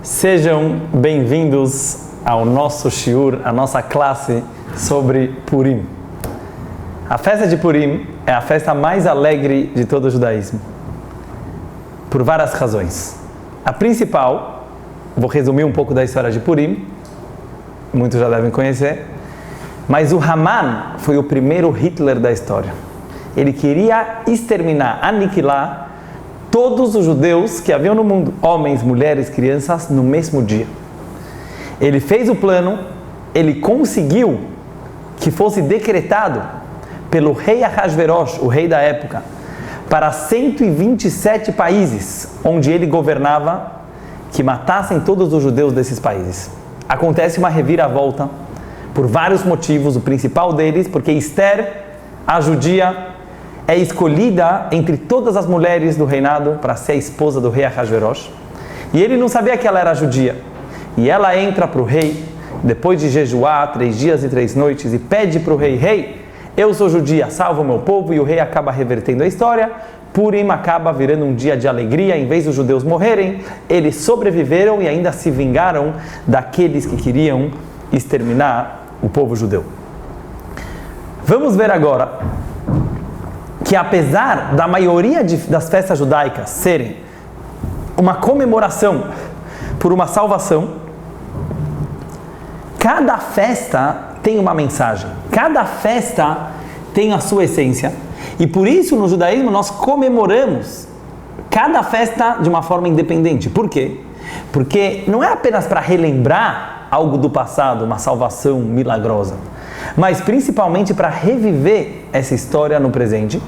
Sejam bem-vindos ao nosso shiur, a nossa classe sobre Purim. A festa de Purim é a festa mais alegre de todo o judaísmo, por várias razões. A principal, vou resumir um pouco da história de Purim, muitos já devem conhecer, mas o Haman foi o primeiro Hitler da história. Ele queria exterminar, aniquilar todos os judeus que haviam no mundo, homens, mulheres, crianças, no mesmo dia. Ele fez o plano, ele conseguiu que fosse decretado pelo rei Ahasverosh, o rei da época, para 127 países onde ele governava, que matassem todos os judeus desses países. Acontece uma reviravolta por vários motivos, o principal deles, porque Esther, a judia, é escolhida entre todas as mulheres do reinado para ser a esposa do rei Ahasverosh. E ele não sabia que ela era judia. E ela entra para o rei, depois de jejuar 3 dias e 3 noites, e pede para o rei: rei, eu sou judia, salva o meu povo. E o rei acaba revertendo a história. Purim acaba virando um dia de alegria. Em vez dos judeus morrerem, eles sobreviveram e ainda se vingaram daqueles que queriam exterminar o povo judeu. Vamos ver agora que, apesar da maioria das festas judaicas serem uma comemoração por uma salvação, cada festa tem uma mensagem, cada festa tem a sua essência, e por isso no judaísmo nós comemoramos cada festa de uma forma independente. Por quê? Porque não é apenas para relembrar algo do passado, uma salvação milagrosa, mas principalmente para reviver essa história no presente.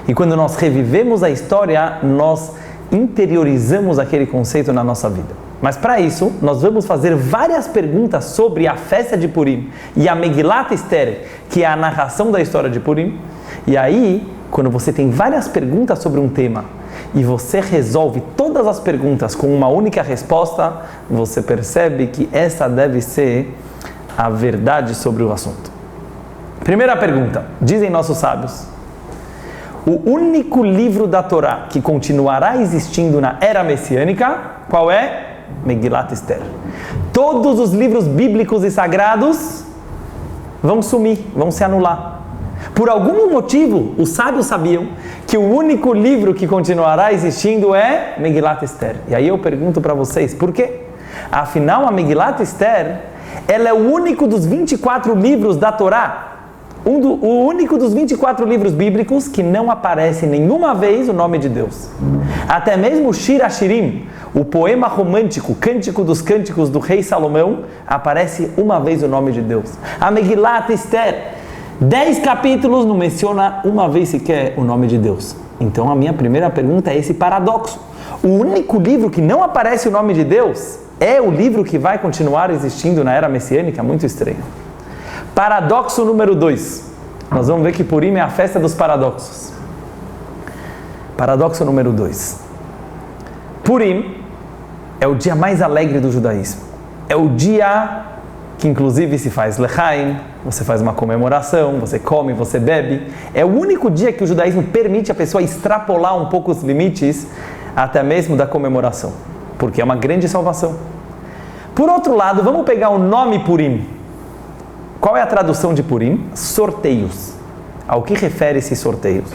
E quando nós revivemos a história, nós interiorizamos aquele conceito na nossa vida. Mas para isso, nós vamos fazer várias perguntas sobre a festa de Purim e a Megilat Esther, que é a narração da história de Purim. E aí, quando você tem várias perguntas sobre um tema e você resolve todas as perguntas com uma única resposta, você percebe que essa deve ser a verdade sobre o assunto. Primeira pergunta, dizem nossos sábios: o único livro da Torá que continuará existindo na era messiânica, qual é? Megilat Esther. Todos os livros bíblicos e sagrados vão sumir, vão se anular. Por algum motivo, os sábios sabiam que o único livro que continuará existindo é Megilat Esther. E aí eu pergunto para vocês, por quê? Afinal, a Megilat Esther, ela é o único dos 24 livros da Torá, o único dos 24 livros bíblicos que não aparece nenhuma vez o nome de Deus. Até mesmo o Shir HaShirim, o poema romântico, Cântico dos Cânticos do rei Salomão, aparece uma vez o nome de Deus. A Megilat Esther, 10 capítulos, não menciona uma vez sequer o nome de Deus. Então a minha primeira pergunta é esse paradoxo. O único livro que não aparece o nome de Deus é o livro que vai continuar existindo na era messiânica? Muito estranho. Paradoxo número 2. Nós vamos ver que Purim é a festa dos paradoxos. Paradoxo número 2. Purim é o dia mais alegre do judaísmo. É o dia que inclusive se faz lechaim, você faz uma comemoração, você come, você bebe. É o único dia que o judaísmo permite a pessoa extrapolar um pouco os limites, até mesmo da comemoração, porque é uma grande salvação. Por outro lado, vamos pegar o nome Purim. Qual é a tradução de Purim? Sorteios. Ao que refere esses sorteios?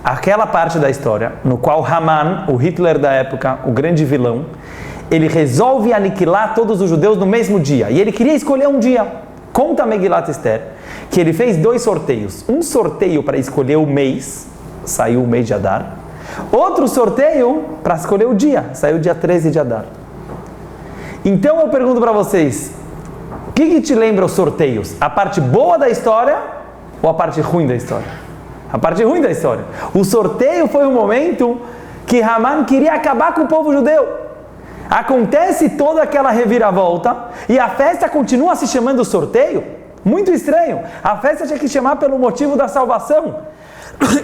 Aquela parte da história no qual Haman, o Hitler da época, o grande vilão, ele resolve aniquilar todos os judeus no mesmo dia. E ele queria escolher um dia. Conta a Megilat Esther que ele fez 2 sorteios. Um sorteio para escolher o mês, saiu o mês de Adar. Outro sorteio para escolher o dia, saiu o dia 13 de Adar. Então eu pergunto para vocês, o que te lembra os sorteios? A parte boa da história ou a parte ruim da história? A parte ruim da história. O sorteio foi um momento que Haman queria acabar com o povo judeu. Acontece toda aquela reviravolta e a festa continua se chamando sorteio? Muito estranho. A festa tinha que chamar pelo motivo da salvação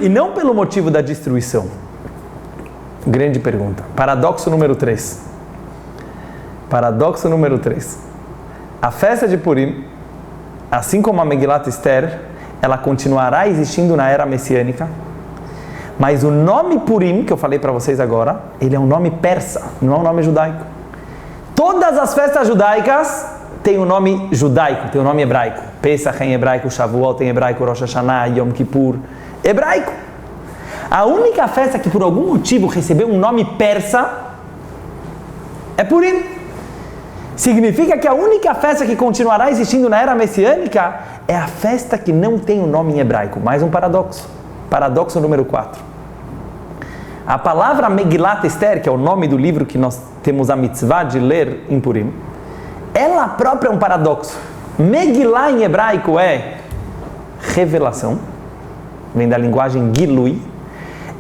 e não pelo motivo da destruição. Grande pergunta. Paradoxo número 3. Paradoxo número 3. A festa de Purim, assim como a Megilat Esther, ela continuará existindo na era messiânica, Mas o nome Purim, que eu falei para vocês agora, ele é um nome persa, não é um nome judaico. Todas as festas judaicas têm um nome judaico, tem um nome hebraico. Pesach em hebraico, Shavuot em hebraico, Rosh Hashanah, Yom Kippur, hebraico. A única festa que por algum motivo recebeu um nome persa é Purim. Significa que a única festa que continuará existindo na era messiânica é a festa que não tem um nome em hebraico. Mais um paradoxo. Paradoxo número 4. A palavra Megilat Esther, que é o nome do livro que nós temos a mitzvah de ler em Purim, ela própria é um paradoxo. Megillah em hebraico é revelação, vem da linguagem Gilui.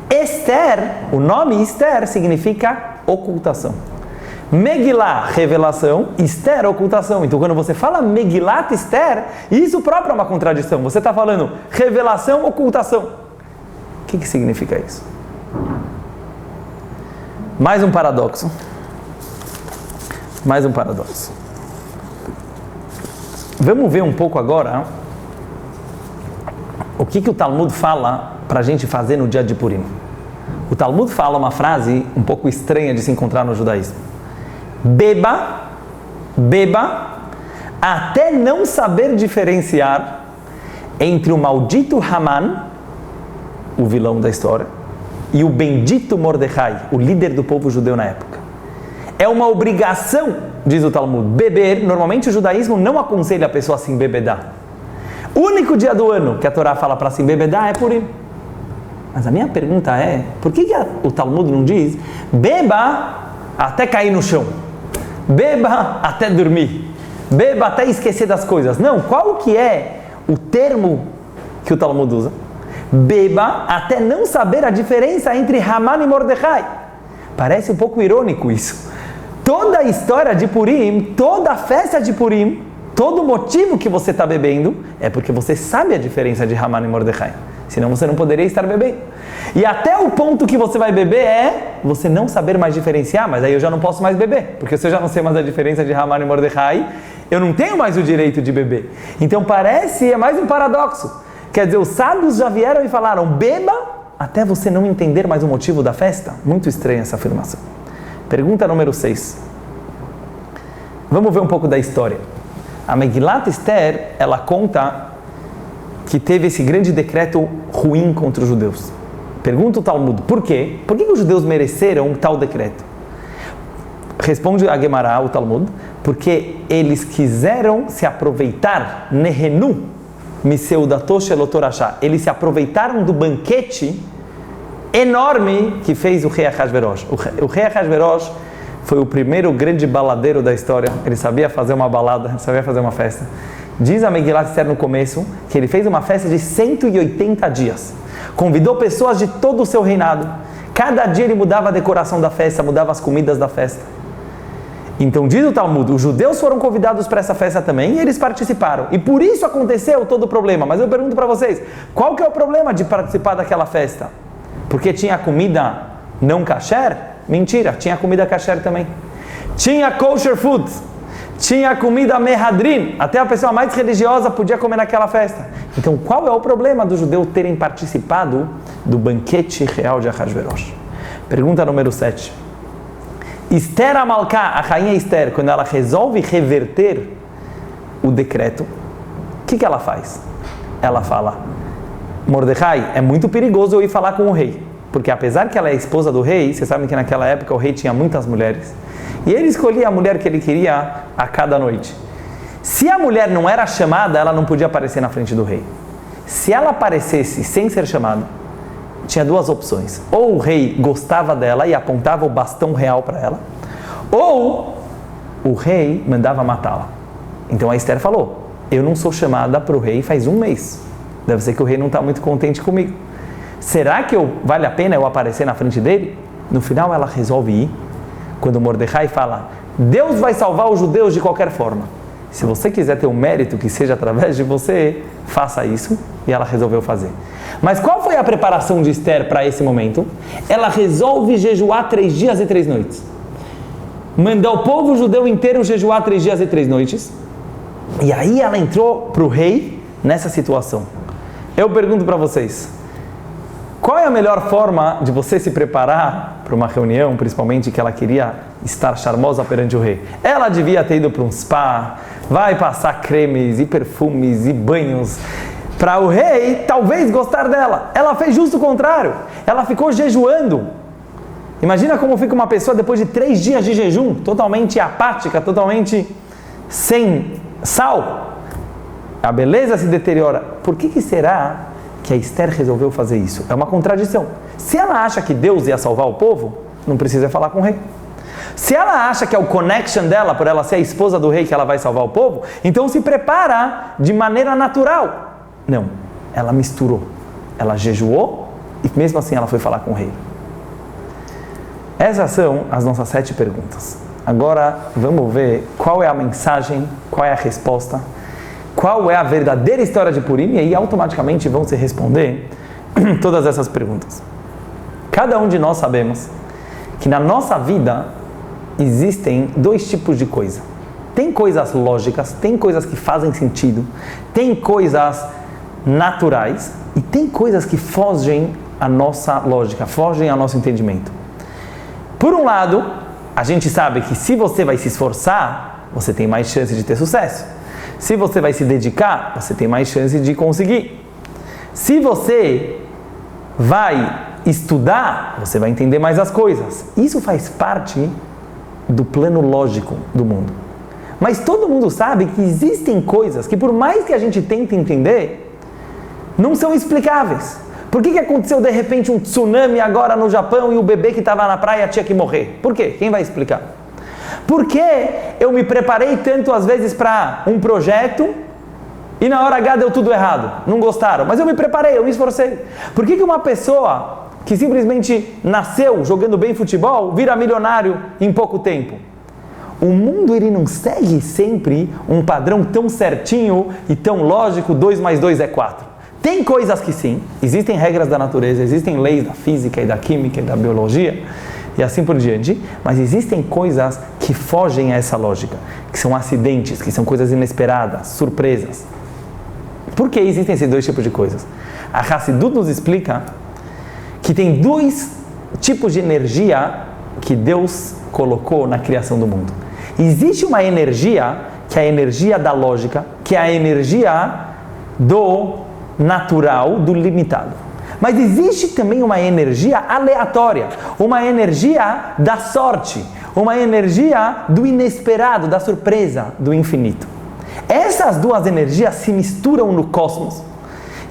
Esther, o nome Esther significa ocultação. Megillah, revelação, Esther, ocultação. Então quando você fala Megilat Esther, isso próprio é uma contradição. Você está falando revelação, ocultação. O que significa isso? Mais um paradoxo. Mais um paradoxo. Vamos ver um pouco agora o que o Talmud fala para a gente fazer no dia de Purim. O Talmud fala uma frase um pouco estranha de se encontrar no judaísmo. Beba, até não saber diferenciar entre o maldito Haman, o vilão da história, e o bendito Mordecai, o líder do povo judeu na época. É uma obrigação, diz o Talmud, beber. Normalmente o judaísmo não aconselha a pessoa a se embebedar. O único dia do ano que a Torá fala para se embebedar é Purim. Mas a minha pergunta é, por que o Talmud não diz beba até cair no chão? Beba até dormir? Beba até esquecer das coisas? Não, qual que é o termo que o Talmud usa? Beba até não saber a diferença entre Haman e Mordecai. Parece um pouco irônico isso. Toda a história de Purim, toda a festa de Purim, todo o motivo que você está bebendo é porque você sabe a diferença de Haman e Mordecai. Senão você não poderia estar bebendo. E até o ponto que você vai beber é você não saber mais diferenciar, mas aí eu já não posso mais beber, porque se eu já não sei mais a diferença de Haman e Mordecai, eu não tenho mais o direito de beber. Então é mais um paradoxo. Quer dizer, os sábios já vieram e falaram, beba até você não entender mais o motivo da festa. Muito estranha essa afirmação. Pergunta número 6. Vamos ver um pouco da história. A Megilat Esther, ela conta que teve esse grande decreto ruim contra os judeus. Pergunta o Talmud, por quê? Por que os judeus mereceram um tal decreto? Responde a Gemara, o Talmud, porque eles quiseram se aproveitar, Nehenu, Miseudato Shelotorashá. Eles se aproveitaram do banquete enorme que fez o rei Ahasverosh. O rei Ahasverosh foi o primeiro grande baladeiro da história. Ele sabia fazer uma balada, sabia fazer uma festa. Diz a Megilat Esther no começo que ele fez uma festa de 180 dias. Convidou pessoas de todo o seu reinado. Cada dia ele mudava a decoração da festa, mudava as comidas da festa. Então diz o Talmud, os judeus foram convidados para essa festa também e eles participaram. E por isso aconteceu todo o problema. Mas eu pergunto para vocês, qual que é o problema de participar daquela festa? Porque tinha comida não kasher? Mentira, tinha comida kasher também. Tinha kosher food, tinha comida mehadrin, até a pessoa mais religiosa podia comer naquela festa. Então qual é o problema dos judeus terem participado do banquete real de Ahasverosh? Pergunta número 7. Esther Amalcá, a rainha Esther, quando ela resolve reverter o decreto, o que ela faz? Ela fala, Mordecai, é muito perigoso eu ir falar com o rei, porque apesar que ela é esposa do rei, vocês sabem que naquela época o rei tinha muitas mulheres, e ele escolhia a mulher que ele queria a cada noite. Se a mulher não era chamada, ela não podia aparecer na frente do rei. Se ela aparecesse sem ser chamada, tinha duas opções. Ou o rei gostava dela e apontava o bastão real para ela, ou o rei mandava matá-la. Então a Esther falou, eu não sou chamada para o rei faz 1 mês. Deve ser que o rei não está muito contente comigo. Será que vale a pena eu aparecer na frente dele? No final ela resolve ir. Quando Mordecai fala, Deus vai salvar os judeus de qualquer forma. Se você quiser ter um mérito que seja através de você, faça isso. E ela resolveu fazer. Mas qual foi a preparação de Esther para esse momento? Ela resolve jejuar 3 dias e 3 noites. Mandar o povo judeu inteiro jejuar 3 dias e 3 noites. E aí ela entrou para o rei nessa situação. Eu pergunto para vocês, Qual é a melhor forma de você se preparar para uma reunião, principalmente que ela queria estar charmosa perante o rei? Ela devia ter ido para um spa, vai passar cremes e perfumes e banhos para o rei talvez gostar dela. Ela fez justo o contrário. Ela ficou jejuando. Imagina como fica uma pessoa depois de 3 dias de jejum, totalmente apática, totalmente sem sal. A beleza se deteriora. Por que será que a Esther resolveu fazer isso? É uma contradição. Se ela acha que Deus ia salvar o povo, não precisa falar com o rei. Se ela acha que é o connection dela, por ela ser a esposa do rei, que ela vai salvar o povo, então se prepara de maneira natural. Não, ela misturou. Ela jejuou e mesmo assim ela foi falar com o rei. Essas são as nossas 7 perguntas. Agora vamos ver qual é a mensagem, qual é a resposta, qual é a verdadeira história de Purim, e aí automaticamente vão se responder todas essas perguntas. Cada um de nós sabemos que na nossa vida existem 2 tipos de coisa. Tem coisas lógicas, tem coisas que fazem sentido, tem coisas naturais e tem coisas que fogem à nossa lógica, fogem ao nosso entendimento. Por um lado, a gente sabe que se você vai se esforçar, você tem mais chance de ter sucesso. Se você vai se dedicar, você tem mais chance de conseguir. Se você vai estudar, você vai entender mais as coisas. Isso faz parte do plano lógico do mundo. Mas todo mundo sabe que existem coisas que, por mais que a gente tente entender, não são explicáveis. Por que aconteceu de repente um tsunami agora no Japão e o bebê que estava na praia tinha que morrer? Por quê? Quem vai explicar? Por que eu me preparei tanto às vezes para um projeto e na hora H deu tudo errado? Não gostaram, mas eu me preparei, eu me esforcei. Por que uma pessoa que simplesmente nasceu jogando bem futebol vira milionário em pouco tempo? O mundo ele não segue sempre um padrão tão certinho e tão lógico, 2 mais 2 é 4. Tem coisas que sim, existem regras da natureza, existem leis da física e da química e da biologia e assim por diante, mas existem coisas que fogem a essa lógica, que são acidentes, que são coisas inesperadas, surpresas. Por que existem esses 2 tipos de coisas? A Hassidut nos explica que tem 2 tipos de energia que Deus colocou na criação do mundo. Existe uma energia, que é a energia da lógica, que é a energia do natural, do limitado. Mas existe também uma energia aleatória, uma energia da sorte, uma energia do inesperado, da surpresa, do infinito. Essas 2 energias se misturam no cosmos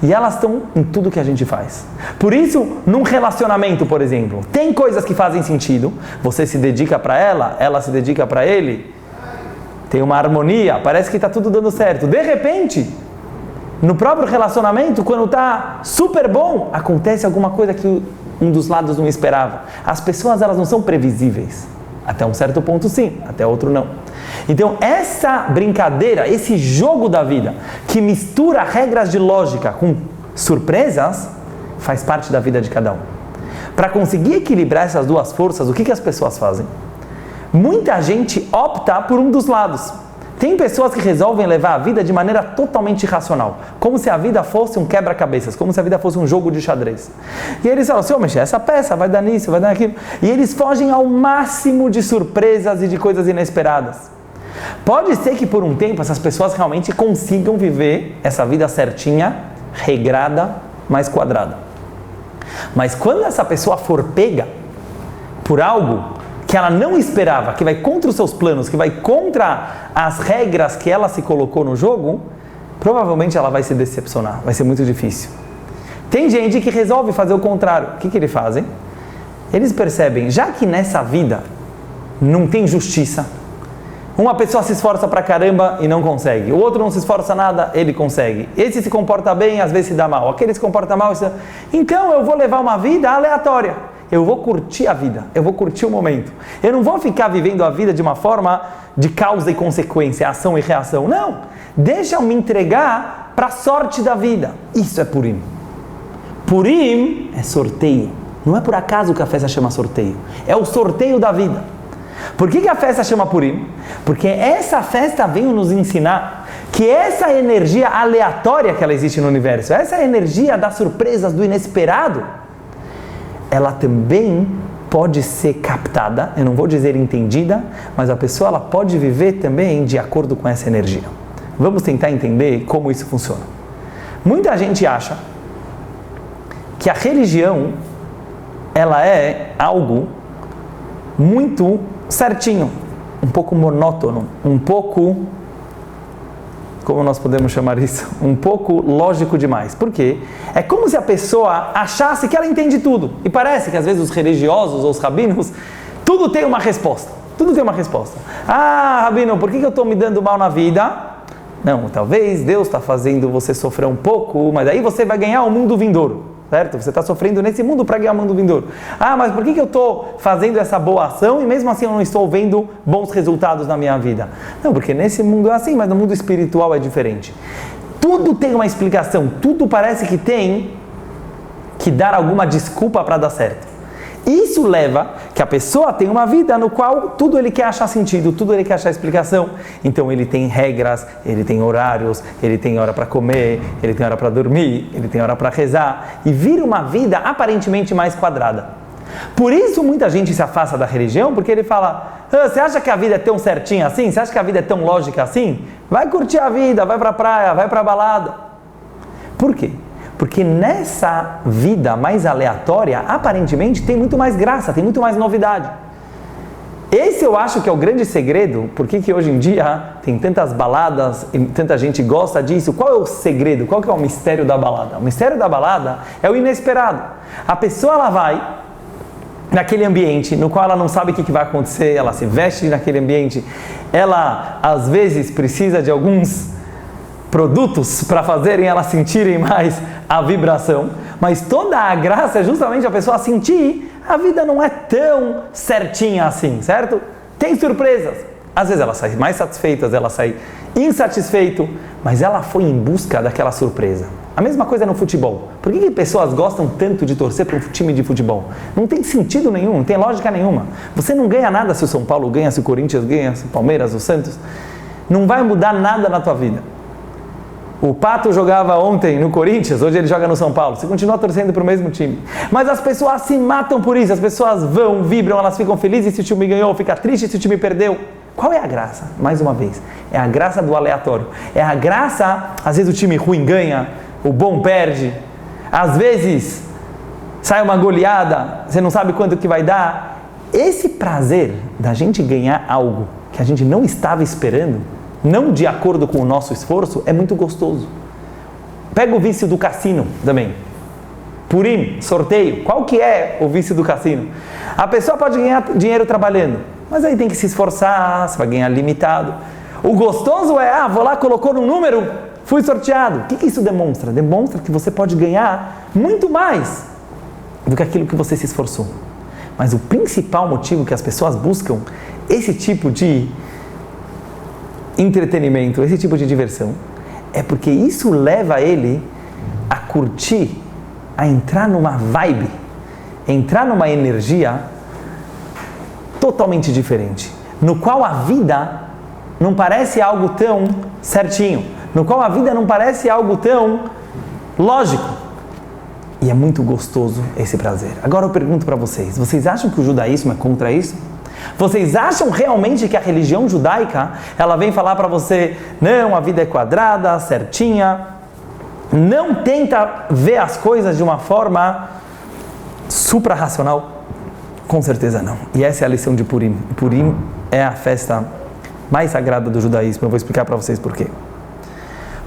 e elas estão em tudo que a gente faz. Por isso, num relacionamento, por exemplo, tem coisas que fazem sentido, você se dedica para ela, ela se dedica para ele, tem uma harmonia, parece que está tudo dando certo. De repente, no próprio relacionamento, quando está super bom, acontece alguma coisa que um dos lados não esperava. As pessoas elas não são previsíveis. Até um certo ponto sim, até outro não. Então essa brincadeira, esse jogo da vida, que mistura regras de lógica com surpresas, faz parte da vida de cada um. Para conseguir equilibrar essas 2 forças, o que as pessoas fazem? Muita gente opta por um dos lados. Tem pessoas que resolvem levar a vida de maneira totalmente irracional, como se a vida fosse um quebra-cabeças, como se a vida fosse um jogo de xadrez. E eles falam assim, Mexer, essa peça vai dar nisso, vai dar naquilo. E eles fogem ao máximo de surpresas e de coisas inesperadas. Pode ser que por um tempo essas pessoas realmente consigam viver essa vida certinha, regrada, mais quadrada. Mas quando essa pessoa for pega por algo que ela não esperava, que vai contra os seus planos, que vai contra as regras que ela se colocou no jogo, provavelmente ela vai se decepcionar, vai ser muito difícil. Tem gente que resolve fazer o contrário. O que eles fazem? Eles percebem, já que nessa vida não tem justiça, uma pessoa se esforça pra caramba e não consegue, o outro não se esforça nada, ele consegue. Esse se comporta bem, às vezes se dá mal, aquele se comporta mal, então eu vou levar uma vida aleatória. Eu vou curtir a vida, eu vou curtir o momento. Eu não vou ficar vivendo a vida de uma forma de causa e consequência, ação e reação. Não, deixa eu me entregar para a sorte da vida. Isso é Purim. Purim é sorteio. Não é por acaso que a festa chama sorteio. É o sorteio da vida. Por que a festa chama Purim? Porque essa festa veio nos ensinar que essa energia aleatória que ela existe no universo, essa energia das surpresas, do inesperado, ela também pode ser captada, eu não vou dizer entendida, mas a pessoa ela pode viver também de acordo com essa energia. Vamos tentar entender como isso funciona. Muita gente acha que a religião ela é algo muito certinho, um pouco monótono, um pouco, como nós podemos chamar isso? Um pouco lógico demais. Por quê? É como se a pessoa achasse que ela entende tudo. E parece que às vezes os religiosos ou os rabinos, tudo tem uma resposta. Tudo tem uma resposta. Ah, rabino, por que eu estou me dando mal na vida? Não, talvez Deus está fazendo você sofrer um pouco, mas aí você vai ganhar o mundo vindouro. Certo? Você está sofrendo nesse mundo para ganhar o mundo vindouro. Ah, mas por que eu estou fazendo essa boa ação e mesmo assim eu não estou vendo bons resultados na minha vida? Não, porque nesse mundo é assim, mas no mundo espiritual é diferente. Tudo tem uma explicação, tudo parece que tem que dar alguma desculpa para dar certo. Isso leva que a pessoa tem uma vida no qual tudo ele quer achar sentido, tudo ele quer achar explicação. Então ele tem regras, ele tem horários, ele tem hora para comer, ele tem hora para dormir, ele tem hora para rezar. E vira uma vida aparentemente mais quadrada. Por isso muita gente se afasta da religião, porque ele fala, você acha que a vida é tão certinha assim? Você acha que a vida é tão lógica assim? Vai curtir a vida, vai para a praia, vai para a balada. Por quê? Porque nessa vida mais aleatória, aparentemente, tem muito mais graça, tem muito mais novidade. Esse eu acho que é o grande segredo, porque que hoje em dia tem tantas baladas e tanta gente gosta disso. Qual é o segredo? Qual que é o mistério da balada? O mistério da balada é o inesperado. A pessoa ela vai naquele ambiente no qual ela não sabe o que vai acontecer, ela se veste naquele ambiente, ela às vezes precisa de alguns produtos para fazerem elas sentirem mais a vibração, mas toda a graça é justamente a pessoa sentir a vida não é tão certinha assim, certo? Tem surpresas, às vezes ela sai mais satisfeita, ela sai insatisfeito, mas ela foi em busca daquela surpresa. A mesma coisa no futebol. Por que pessoas gostam tanto de torcer para um time de futebol? Não tem sentido nenhum, não tem lógica nenhuma. Você não ganha nada se o São Paulo ganha, se o Corinthians ganha, se o Palmeiras, o Santos. Não vai mudar nada na tua vida. O Pato jogava ontem no Corinthians, hoje ele joga no São Paulo. Você continua torcendo para o mesmo time. Mas as pessoas se matam por isso. As pessoas vão, vibram, elas ficam felizes se o time ganhou, fica triste se o time perdeu. Qual é a graça? Mais uma vez, é a graça do aleatório. É a graça, às vezes o time ruim ganha, o bom perde. Às vezes sai uma goleada, você não sabe quanto que vai dar. Esse prazer da gente ganhar algo que a gente não estava esperando, não de acordo com o nosso esforço, é muito gostoso. Pega o vício do cassino também. Purim, sorteio. Qual que é o vício do cassino? A pessoa pode ganhar dinheiro trabalhando, mas aí tem que se esforçar, você vai ganhar limitado. O gostoso é, vou lá, colocou no número, fui sorteado. O que isso demonstra? Demonstra que você pode ganhar muito mais do que aquilo que você se esforçou. Mas o principal motivo que as pessoas buscam esse tipo de entretenimento, esse tipo de diversão, é porque isso leva ele a curtir, a entrar numa vibe, entrar numa energia totalmente diferente, no qual a vida não parece algo tão certinho, no qual a vida não parece algo tão lógico. E é muito gostoso esse prazer. Agora eu pergunto para vocês, vocês acham que o judaísmo é contra isso? Vocês acham realmente que a religião judaica, ela vem falar para você, não, a vida é quadrada, certinha, não tenta ver as coisas de uma forma suprarracional? Com certeza não. E essa é a lição de Purim. Purim é a festa mais sagrada do judaísmo. Eu vou explicar para vocês por quê.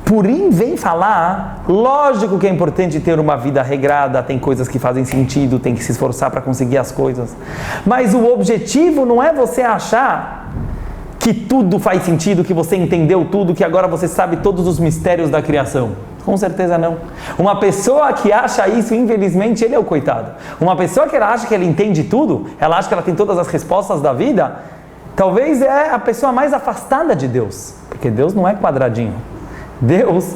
Purim vem falar, lógico que é importante ter uma vida regrada, tem coisas que fazem sentido, tem que se esforçar para conseguir as coisas. Mas o objetivo não é você achar que tudo faz sentido, que você entendeu tudo, que agora você sabe todos os mistérios da criação. Com certeza não. Uma pessoa que acha isso, infelizmente, ele é o coitado. Uma pessoa que ela acha que ela entende tudo, ela acha que ela tem todas as respostas da vida, talvez é a pessoa mais afastada de Deus. Porque Deus não é quadradinho. Deus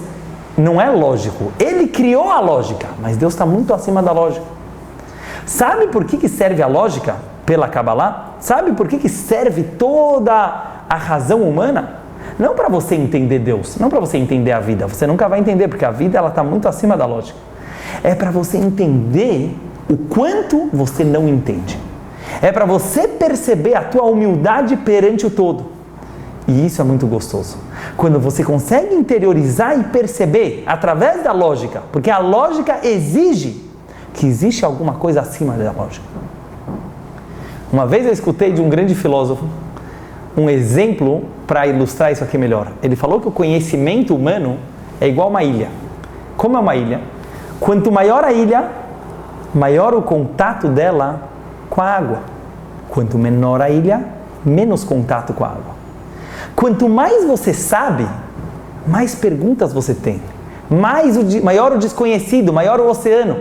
não é lógico. Ele criou a lógica, mas Deus está muito acima da lógica. Sabe por que serve a lógica pela Kabbalah? Sabe por que serve toda a razão humana? Não para você entender Deus, não para você entender a vida. Você nunca vai entender, porque a vida está muito acima da lógica. É para você entender o quanto você não entende. É para você perceber a tua humildade perante o todo. E isso é muito gostoso. Quando você consegue interiorizar e perceber através da lógica, porque a lógica exige que existe alguma coisa acima da lógica. Uma vez eu escutei de um grande filósofo um exemplo para ilustrar isso aqui melhor. Ele falou que o conhecimento humano é igual a uma ilha. Como é uma ilha? Quanto maior a ilha, maior o contato dela com a água. Quanto menor a ilha, menos contato com a água. Quanto mais você sabe, mais perguntas você tem. Maior o desconhecido, maior o oceano.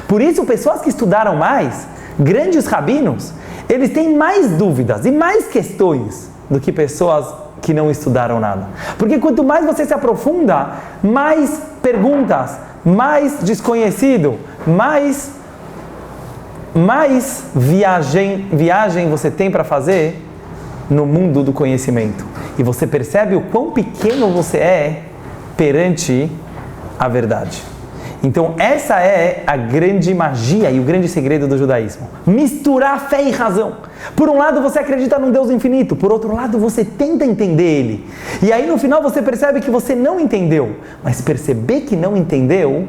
Por isso, pessoas que estudaram mais, grandes rabinos, eles têm mais dúvidas e mais questões do que pessoas que não estudaram nada. Porque quanto mais você se aprofunda, mais perguntas, mais desconhecido, mais viagem você tem para fazer no mundo do conhecimento. E você percebe o quão pequeno você é perante a verdade. Então essa é a grande magia e o grande segredo do judaísmo. Misturar fé e razão. Por um lado você acredita num Deus infinito, por outro lado você tenta entender Ele. E aí no final você percebe que você não entendeu. Mas perceber que não entendeu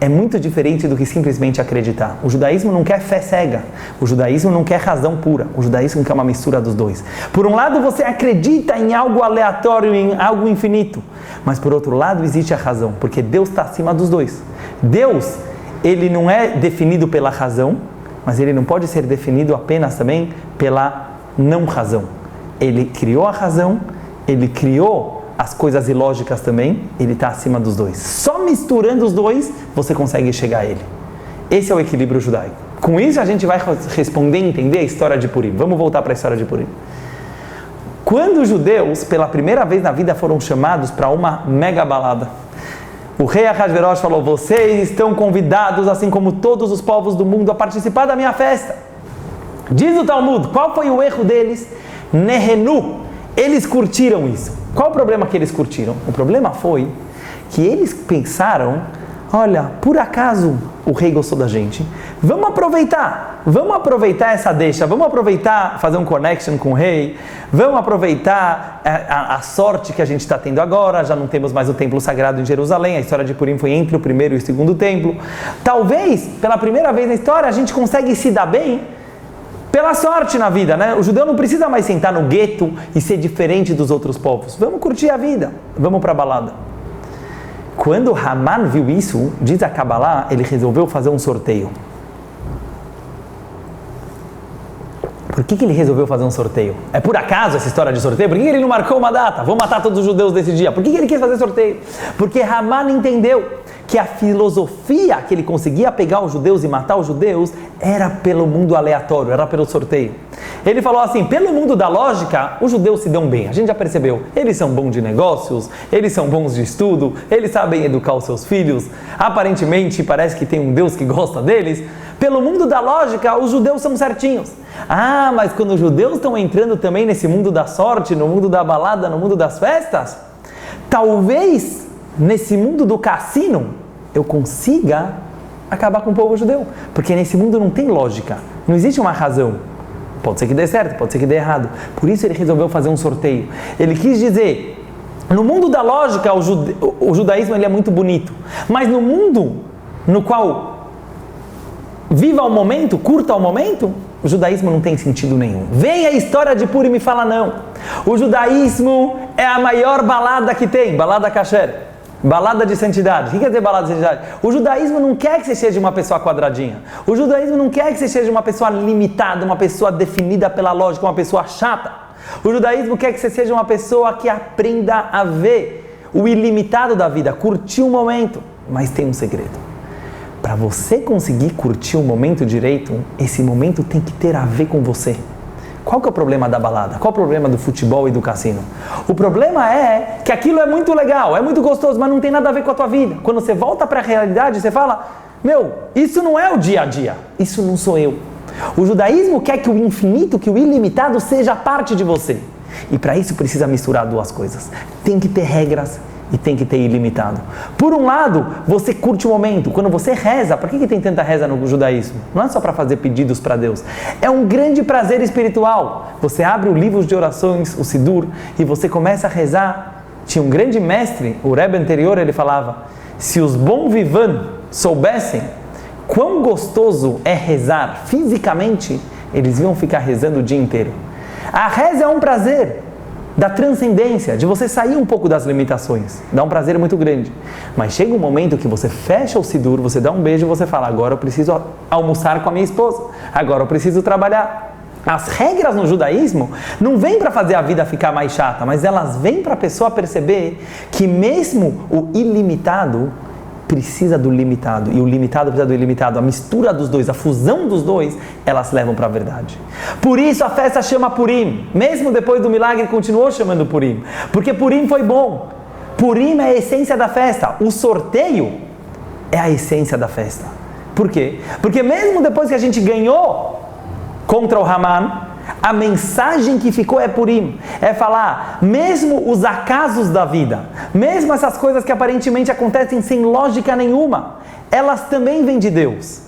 é muito diferente do que simplesmente acreditar. O judaísmo não quer fé cega. O judaísmo não quer razão pura. O judaísmo quer uma mistura dos dois. Por um lado você acredita em algo aleatório, em algo infinito. Mas por outro lado existe a razão, porque Deus está acima dos dois. Deus, ele não é definido pela razão, mas ele não pode ser definido apenas também pela não razão. Ele criou a razão, ele criou as coisas ilógicas também, ele está acima dos dois. Só misturando os dois, você consegue chegar a ele. Esse é o equilíbrio judaico. Com isso a gente vai responder e entender a história de Purim. Vamos voltar para a história de Purim. Quando os judeus, pela primeira vez na vida, foram chamados para uma mega balada, o rei Ahasverosh falou: vocês estão convidados, assim como todos os povos do mundo, a participar da minha festa. Diz o Talmud, qual foi o erro deles? Nehenu. Eles curtiram isso. Qual o problema que eles curtiram? O problema foi que eles pensaram: olha, por acaso o rei gostou da gente, vamos aproveitar essa deixa, vamos aproveitar, fazer um connection com o rei, vamos aproveitar a sorte que a gente está tendo agora, já não temos mais o templo sagrado em Jerusalém, a história de Purim foi entre o primeiro e o segundo templo, talvez, pela primeira vez na história, a gente consegue se dar bem pela sorte na vida, né? O judeu não precisa mais sentar no gueto e ser diferente dos outros povos, vamos curtir a vida, vamos para a balada. Quando Haman viu isso, diz a Kabbalah, ele resolveu fazer um sorteio. Por que ele resolveu fazer um sorteio? É por acaso essa história de sorteio? Por que ele não marcou uma data? Vou matar todos os judeus desse dia. Por que ele quis fazer sorteio? Porque Haman entendeu que a filosofia que ele conseguia pegar os judeus e matar os judeus era pelo mundo aleatório, era pelo sorteio. Ele falou assim: pelo mundo da lógica, os judeus se dão bem. A gente já percebeu. Eles são bons de negócios, eles são bons de estudo, eles sabem educar os seus filhos. Aparentemente, parece que tem um Deus que gosta deles. Pelo mundo da lógica, os judeus são certinhos. Ah, mas quando os judeus estão entrando também nesse mundo da sorte, no mundo da balada, no mundo das festas, talvez nesse mundo do cassino eu consiga acabar com o povo judeu. Porque nesse mundo não tem lógica, não existe uma razão. Pode ser que dê certo, pode ser que dê errado. Por isso ele resolveu fazer um sorteio. Ele quis dizer, no mundo da lógica, o judaísmo ele é muito bonito. Mas no mundo no qual viva o momento, curta o momento, o judaísmo não tem sentido nenhum. Vem a história de Purim e me fala não. O judaísmo é a maior balada que tem, balada kasher, balada de santidade. O que quer dizer balada de santidade? O judaísmo não quer que você seja uma pessoa quadradinha. O judaísmo não quer que você seja uma pessoa limitada, uma pessoa definida pela lógica, uma pessoa chata. O judaísmo quer que você seja uma pessoa que aprenda a ver o ilimitado da vida, curtir o momento. Mas tem um segredo. Para você conseguir curtir o momento direito, esse momento tem que ter a ver com você. Qual que é o problema da balada? Qual é o problema do futebol e do cassino? O problema é que aquilo é muito legal, é muito gostoso, mas não tem nada a ver com a tua vida. Quando você volta para a realidade, você fala: meu, isso não é o dia a dia, isso não sou eu. O judaísmo quer que o infinito, que o ilimitado seja parte de você. E para isso precisa misturar duas coisas. Tem que ter regras e tem que ter ilimitado. Por um lado, você curte o momento. Quando você reza, por que tem tanta reza no judaísmo? Não é só para fazer pedidos para Deus. É um grande prazer espiritual. Você abre o livro de orações, o Sidur, e você começa a rezar. Tinha um grande mestre, o Rebbe anterior, ele falava, se os bons vivants soubessem quão gostoso é rezar fisicamente, eles iam ficar rezando o dia inteiro. A reza é um prazer da transcendência, de você sair um pouco das limitações. Dá um prazer muito grande. Mas chega um momento que você fecha o Sidur, você dá um beijo e você fala, agora eu preciso almoçar com a minha esposa, agora eu preciso trabalhar. As regras no judaísmo não vêm para fazer a vida ficar mais chata, mas elas vêm para a pessoa perceber que mesmo o ilimitado precisa do limitado, e o limitado precisa do ilimitado. A mistura dos dois, a fusão dos dois, elas levam para a verdade. Por isso a festa chama Purim. Mesmo depois do milagre, continuou chamando Purim. Porque Purim foi bom. Purim é a essência da festa. O sorteio é a essência da festa. Por quê? Porque mesmo depois que a gente ganhou contra o Haman, a mensagem que ficou é Purim, é falar, mesmo os acasos da vida, mesmo essas coisas que aparentemente acontecem sem lógica nenhuma, elas também vêm de Deus,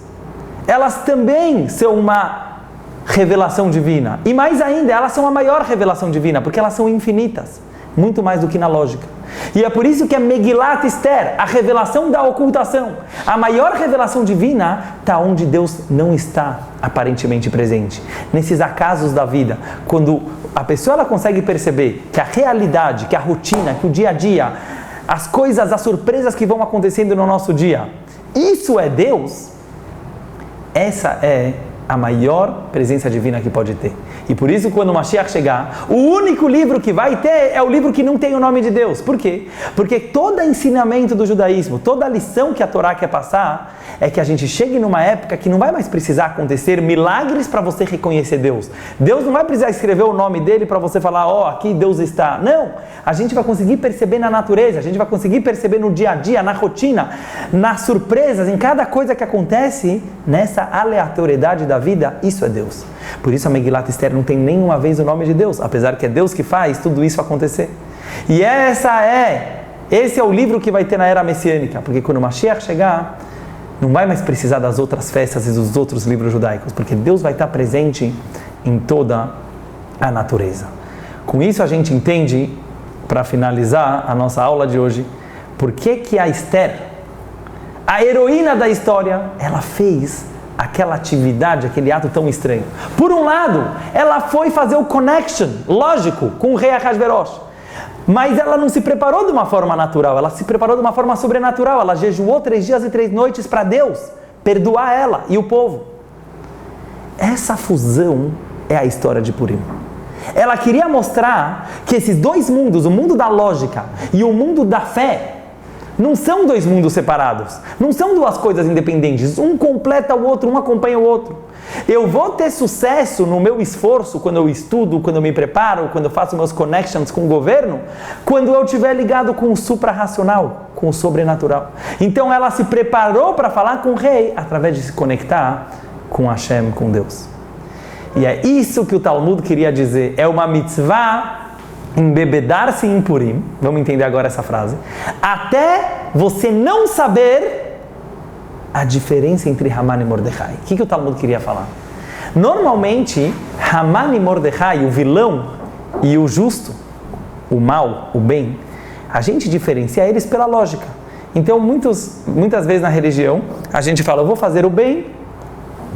elas também são uma revelação divina, e mais ainda, elas são a maior revelação divina, porque elas são infinitas, muito mais do que na lógica. E é por isso que é Megilat Esther, a revelação da ocultação. A maior revelação divina está onde Deus não está aparentemente presente. Nesses acasos da vida, quando a pessoa ela consegue perceber que a realidade, que a rotina, que o dia a dia, as coisas, as surpresas que vão acontecendo no nosso dia, isso é Deus, essa é a maior presença divina que pode ter. E por isso, quando o Mashiach chegar, o único livro que vai ter é o livro que não tem o nome de Deus. Por quê? Porque todo ensinamento do judaísmo, toda a lição que a Torá quer passar, é que a gente chegue numa época que não vai mais precisar acontecer milagres para você reconhecer Deus. Deus não vai precisar escrever o nome dele para você falar, ó, aqui Deus está. Não! A gente vai conseguir perceber na natureza, a gente vai conseguir perceber no dia a dia, na rotina, nas surpresas, em cada coisa que acontece, nessa aleatoriedade da vida, isso é Deus. Por isso a Megilat Esther não tem nenhuma vez o nome de Deus, apesar que é Deus que faz tudo isso acontecer. E esse é o livro que vai ter na era messiânica, porque quando o Mashiach chegar, não vai mais precisar das outras festas e dos outros livros judaicos, porque Deus vai estar presente em toda a natureza. Com isso a gente entende, para finalizar a nossa aula de hoje, por que a Esther, a heroína da história, ela fez aquela atividade, aquele ato tão estranho. Por um lado, ela foi fazer o connection, lógico, com o rei Ahasverosh. Mas ela não se preparou de uma forma natural, ela se preparou de uma forma sobrenatural. Ela jejuou 3 dias e 3 noites para Deus perdoar ela e o povo. Essa fusão é a história de Purim. Ela queria mostrar que esses dois mundos, o mundo da lógica e o mundo da fé, não são dois mundos separados, não são duas coisas independentes, um completa o outro, um acompanha o outro. Eu vou ter sucesso no meu esforço quando eu estudo, quando eu me preparo, quando eu faço meus connections com o governo, quando eu estiver ligado com o suprarracional, com o sobrenatural. Então ela se preparou para falar com o rei através de se conectar com Hashem, com Deus. E é isso que o Talmud queria dizer, é uma mitzvah embebedar-se em Purim, vamos entender agora essa frase, até você não saber a diferença entre Haman e Mordecai. O que o Talmud queria falar? Normalmente, Haman e Mordecai, o vilão e o justo, o mal, o bem, a gente diferencia eles pela lógica. Então, muitas vezes na religião, a gente fala, eu vou fazer o bem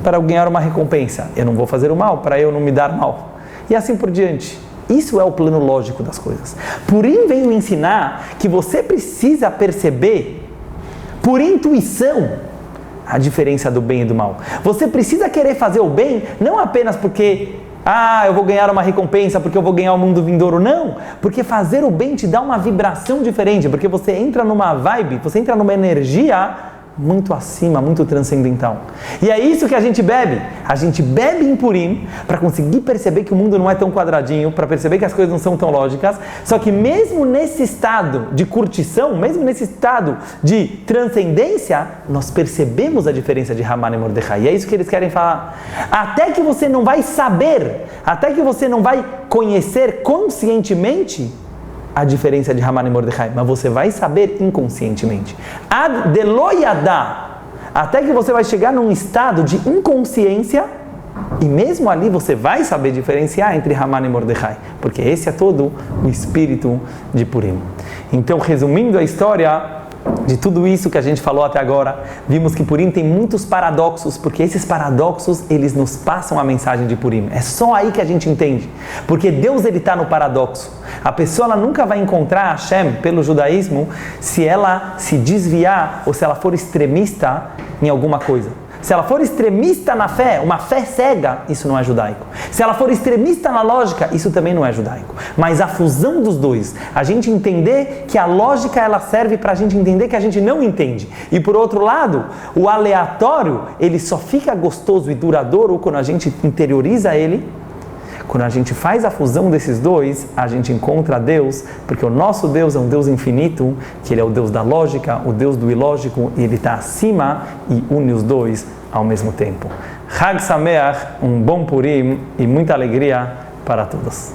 para eu ganhar uma recompensa, eu não vou fazer o mal para eu não me dar mal. E assim por diante. Isso é o plano lógico das coisas. Purim veio ensinar que você precisa perceber, por intuição, a diferença do bem e do mal. Você precisa querer fazer o bem, não apenas porque, eu vou ganhar uma recompensa, porque eu vou ganhar o mundo vindouro. Não, porque fazer o bem te dá uma vibração diferente, porque você entra numa vibe, você entra numa energia muito acima, muito transcendental. E é isso que a gente bebe. A gente bebe em Purim para conseguir perceber que o mundo não é tão quadradinho, para perceber que as coisas não são tão lógicas. Só que mesmo nesse estado de curtição, mesmo nesse estado de transcendência, nós percebemos a diferença de Haman e Mordecai. E é isso que eles querem falar. Até que você não vai saber, até que você não vai conhecer conscientemente a diferença de Haman e Mordecai, mas você vai saber inconscientemente. Ad deloyadá, até que você vai chegar num estado de inconsciência, e mesmo ali você vai saber diferenciar entre Haman e Mordecai, porque esse é todo o espírito de Purim. Então, resumindo a história de tudo isso que a gente falou até agora, vimos que Purim tem muitos paradoxos, porque esses paradoxos, eles nos passam a mensagem de Purim. É só aí que a gente entende, porque Deus, ele está no paradoxo. A pessoa, ela nunca vai encontrar Hashem pelo judaísmo se ela se desviar ou se ela for extremista em alguma coisa. Se ela for extremista na fé, uma fé cega, isso não é judaico. Se ela for extremista na lógica, isso também não é judaico. Mas a fusão dos dois, a gente entender que a lógica, ela serve para a gente entender que a gente não entende. E por outro lado, o aleatório, ele só fica gostoso e duradouro quando a gente interioriza ele. Quando a gente faz a fusão desses dois, a gente encontra Deus, porque o nosso Deus é um Deus infinito, que Ele é o Deus da lógica, o Deus do ilógico, e Ele está acima e une os dois ao mesmo tempo. Chag Sameach, um bom Purim e muita alegria para todos.